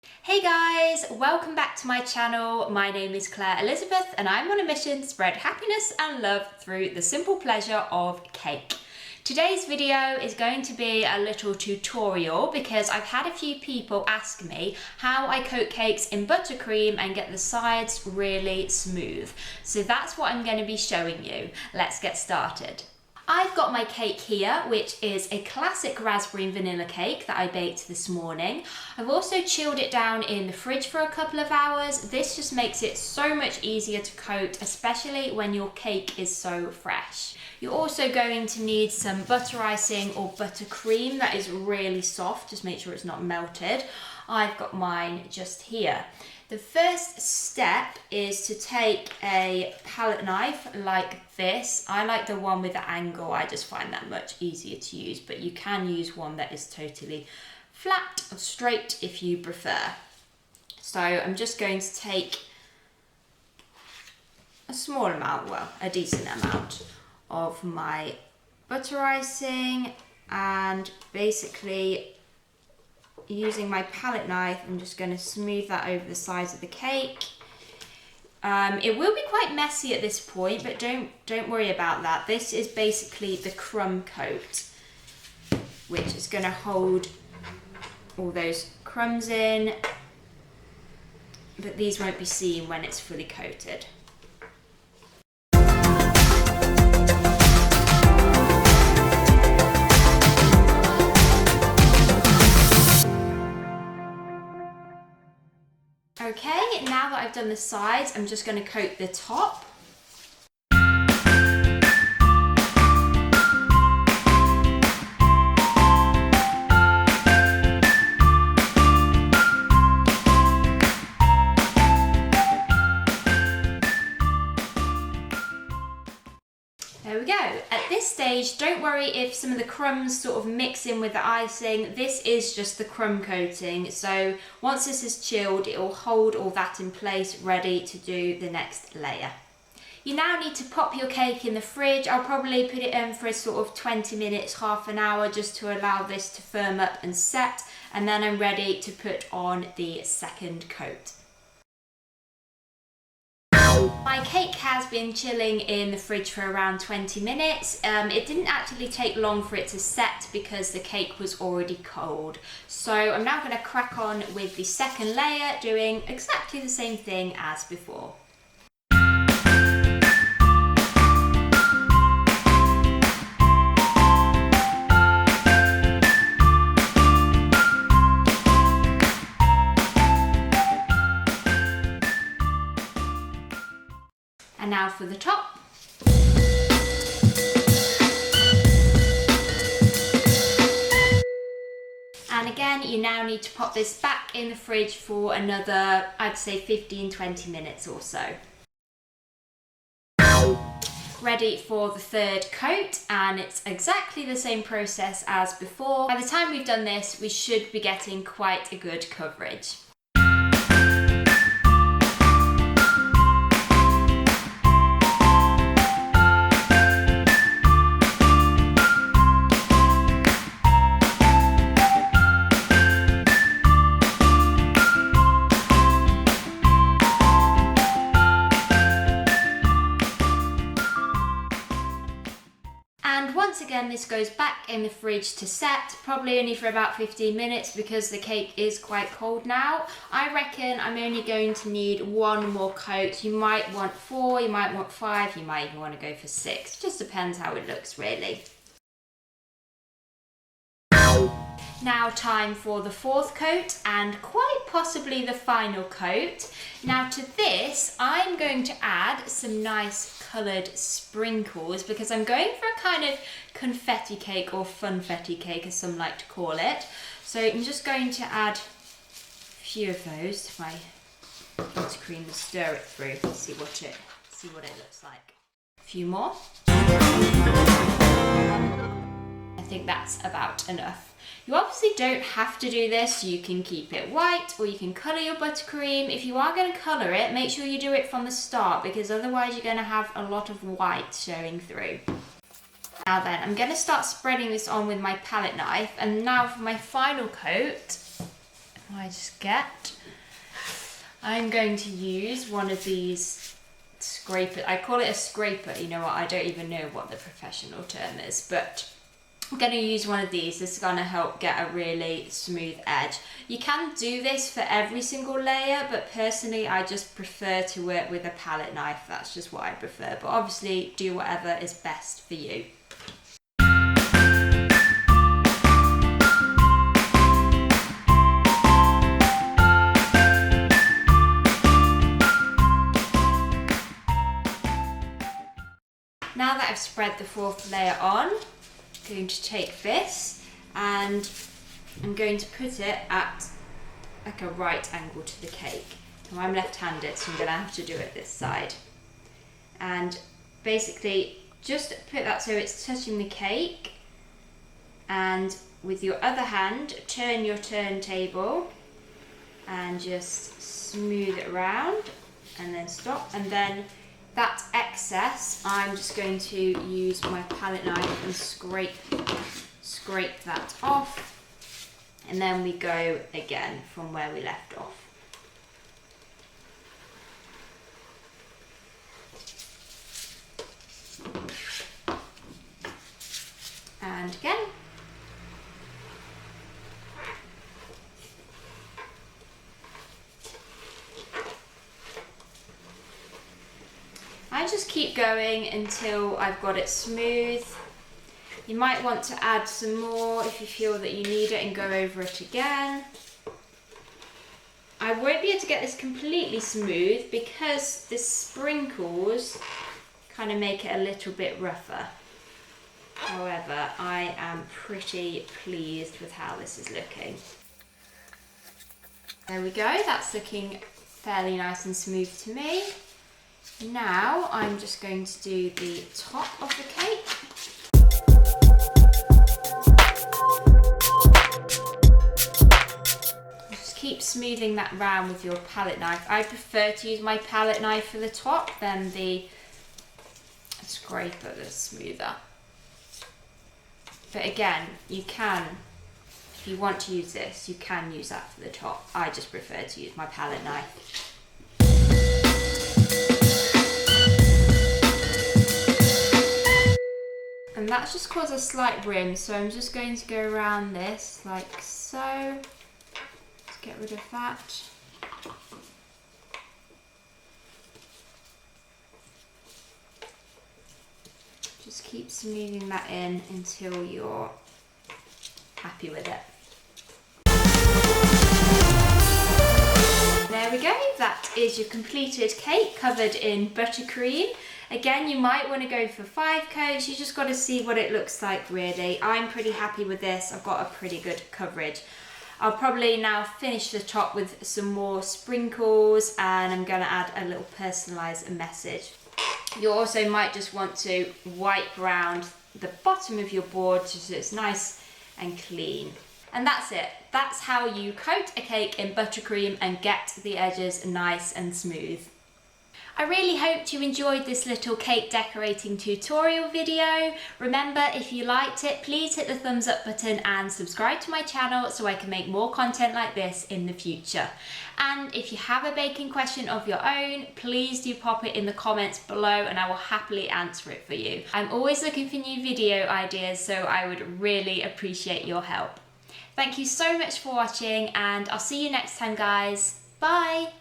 Hey guys, welcome back to my channel. My name is Claire Elizabeth and I'm on a mission to spread happiness and love through the simple pleasure of cake. Today's video is going to be a little tutorial because I've had a few people ask me how I coat cakes in buttercream and get the sides really smooth. So that's what I'm going to be showing you. Let's get started. I've got my cake here, which is a classic raspberry and vanilla cake that I baked this morning. I've also chilled it down in the fridge for a couple of hours. This just makes it so much easier to coat, especially when your cake is so fresh. You're also going to need some butter icing or buttercream that is really soft. Just make sure it's not melted. I've got mine just here. The first step is to take a palette knife like this. I like the one with the angle. I just find that much easier to use, but you can use one that is totally flat or straight if you prefer. So I'm just going to take a small amount, well, a decent amount of my butter icing, and basically using my palette knife, I'm just going to smooth that over the sides of the cake. It will be quite messy at this point, but don't worry about that. This is basically the crumb coat, which is going to hold all those crumbs in, but these won't be seen when it's fully coated. Okay, now that I've done the sides, I'm just going to coat the top. There we go. At this stage, don't worry if some of the crumbs sort of mix in with the icing. This is just the crumb coating. So once this is chilled, it will hold all that in place, ready to do the next layer. You now need to pop your cake in the fridge. I'll probably put it in for a sort of 20 minutes, half an hour, just to allow this to firm up and set. And then I'm ready to put on the second coat. My cake has been chilling in the fridge for around 20 minutes. It didn't actually take long for it to set because the cake was already cold. So I'm now going to crack on with the second layer, doing exactly the same thing as before. And now for the top. And again, you now need to pop this back in the fridge for another, I'd say 15-20 minutes or so. Ready for the third coat, and it's exactly the same process as before. By the time we've done this, we should be getting quite a good coverage. And once again, this goes back in the fridge to set, probably only for about 15 minutes because the cake is quite cold now. I reckon I'm only going to need one more coat. You might want 4, you might want 5, you might even want to go for 6. Just depends how it looks really. Now time for the fourth coat and quite possibly the final coat. Now to this, I'm going to add some nice coloured sprinkles because I'm going for a kind of confetti cake or funfetti cake as some like to call it. So I'm just going to add a few of those to my buttercream and stir it through and see what it looks like. A few more. I think that's about enough. You obviously don't have to do this. You can keep it white or you can colour your buttercream. If you are going to colour it, make sure you do it from the start because otherwise you're going to have a lot of white showing through. Now then, I'm going to start spreading this on with my palette knife, and now for my final coat, I just get, I'm going to use one of these scraper. I call it a scraper. You know what? I don't even know what the professional term is, but I'm going to use one of these. This is going to help get a really smooth edge. You can do this for every single layer, but personally I just prefer to work with a palette knife. That's just what I prefer, but obviously do whatever is best for you. Now that I've spread the fourth layer on, I'm going to take this and I'm going to put it at like a right angle to the cake. Now I'm left-handed, so I'm going to have to do it this side. And basically just put that so it's touching the cake, and with your other hand turn your turntable and just smooth it around and then stop, and then that excess I'm just going to use my palette knife and scrape that off, and then we go again from where we left off. And again. I just keep going until I've got it smooth. You might want to add some more if you feel that you need it and go over it again. I won't be able to get this completely smooth because the sprinkles kind of make it a little bit rougher. However, I am pretty pleased with how this is looking. There we go, that's looking fairly nice and smooth to me. Now I'm just going to do the top of the cake. Just keep smoothing that round with your palette knife. I prefer to use my palette knife for the top than the scraper that's smoother. But again, you can, if you want to use this, you can use that for the top. I just prefer to use my palette knife. And that's just caused a slight rim, so I'm just going to go around this like so. Let's get rid of that. Just keep smoothing that in until you're happy with it. There we go, that is your completed cake covered in buttercream. Again, you might want to go for 5 coats, you just got to see what it looks like really. I'm pretty happy with this, I've got a pretty good coverage. I'll probably now finish the top with some more sprinkles, and I'm going to add a little personalised message. You also might just want to wipe around the bottom of your board just so it's nice and clean. And that's it. That's how you coat a cake in buttercream and get the edges nice and smooth. I really hope you enjoyed this little cake decorating tutorial video. Remember, if you liked it, please hit the thumbs up button and subscribe to my channel so I can make more content like this in the future. And if you have a baking question of your own, please do pop it in the comments below and I will happily answer it for you. I'm always looking for new video ideas, so I would really appreciate your help. Thank you so much for watching, and I'll see you next time, guys. Bye!